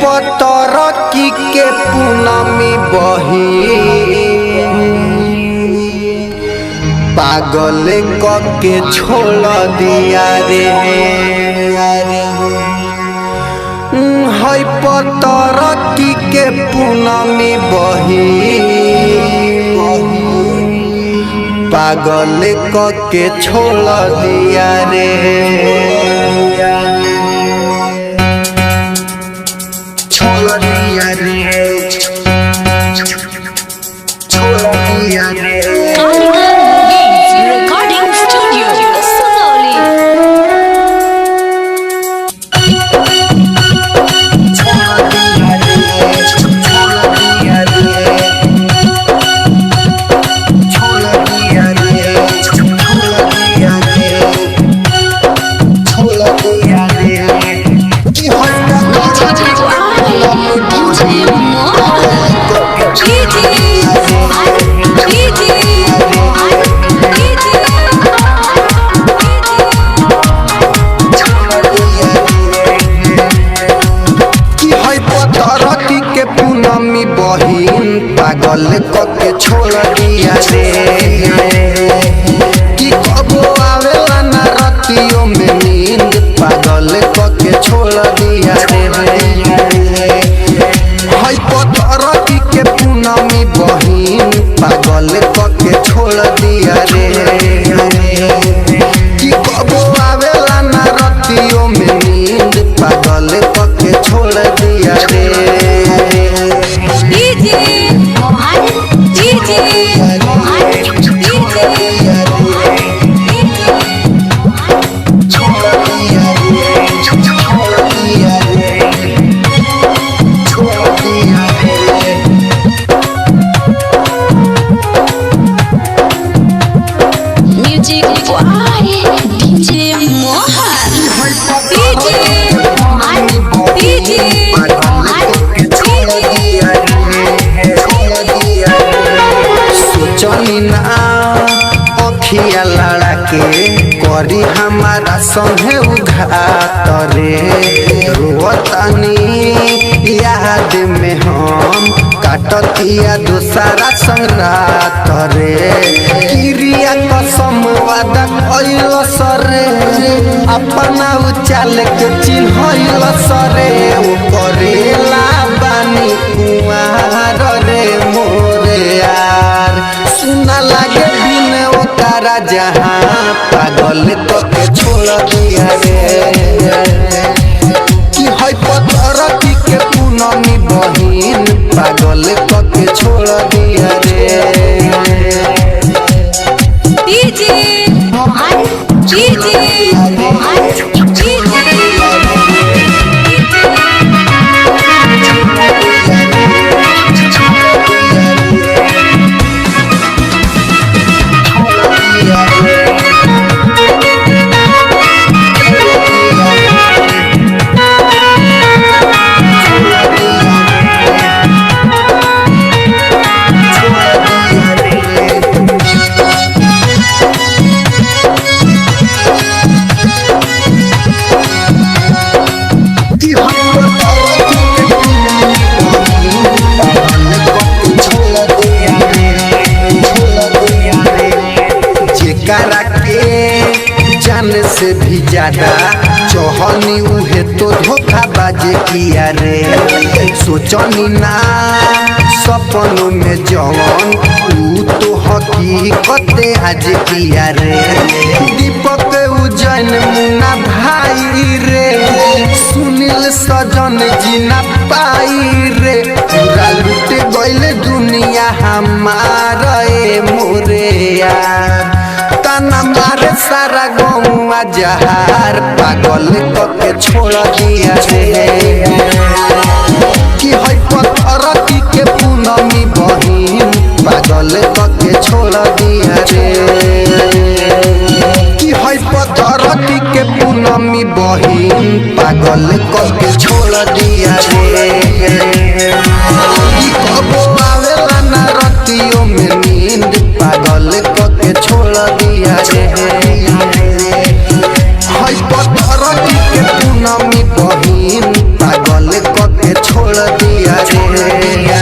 पतरकी के पूनमी बही पागल के छोड़ दिया रे है पतरकी के पूनमी बही पागल के छोड़ दिया रे छोड़ दिया रे छोड़ दिया रे Recording Studio Sonoli। पागल के छोड़ दिया रे कि कबो आवेला ना रातियों में नींद पागल के छोड़ दिया रे है पतरकी के पूनमी बहिन पागल के छोड़ दिया रे कि कबो आवेला ना रातियों में नींद पागल के छोड़ दिया रे अखिया लड़ा के करी हमारा संगे उघात रे रोतानी याद में हम काटतिया दूसरा संग रात रे क्रिया कसम वादा कइल सरे अपना उचाल के चिन्हइल सरे ओ करेला बानी कुआर रे मोरे यार सुना लागे बिन ओकरा जहाँ पागल के छोड़ दिया रे कि है पतरकी के पूनमी बहिन पागल के छोड़ दिया रे जान से भी ज्यादा चौहनी उहे तो धोखा बाजे किया रे सोचनी ना सपनों में जवन ऊ तो हकीकत आज किया रे दीपक उजैन मुन्ना भाई रे सुनील सजन जीना पाई रे पूरा लुट गइल दुनिया हमारा मोरे यार ताना मारे सारा गौवा जहार पागल के छोड़ दिया रे कि है पतरकी के पूनमी बहिन पागल के छोड़ दिया रे कि है पतरकी के पूनमी बहिन पागल के छोड़ दिया रे कबो आवेला ना रातियों में नींद पागल के छोड़ दिया रे है पतरकी के पूनमी बहिन पागल के रे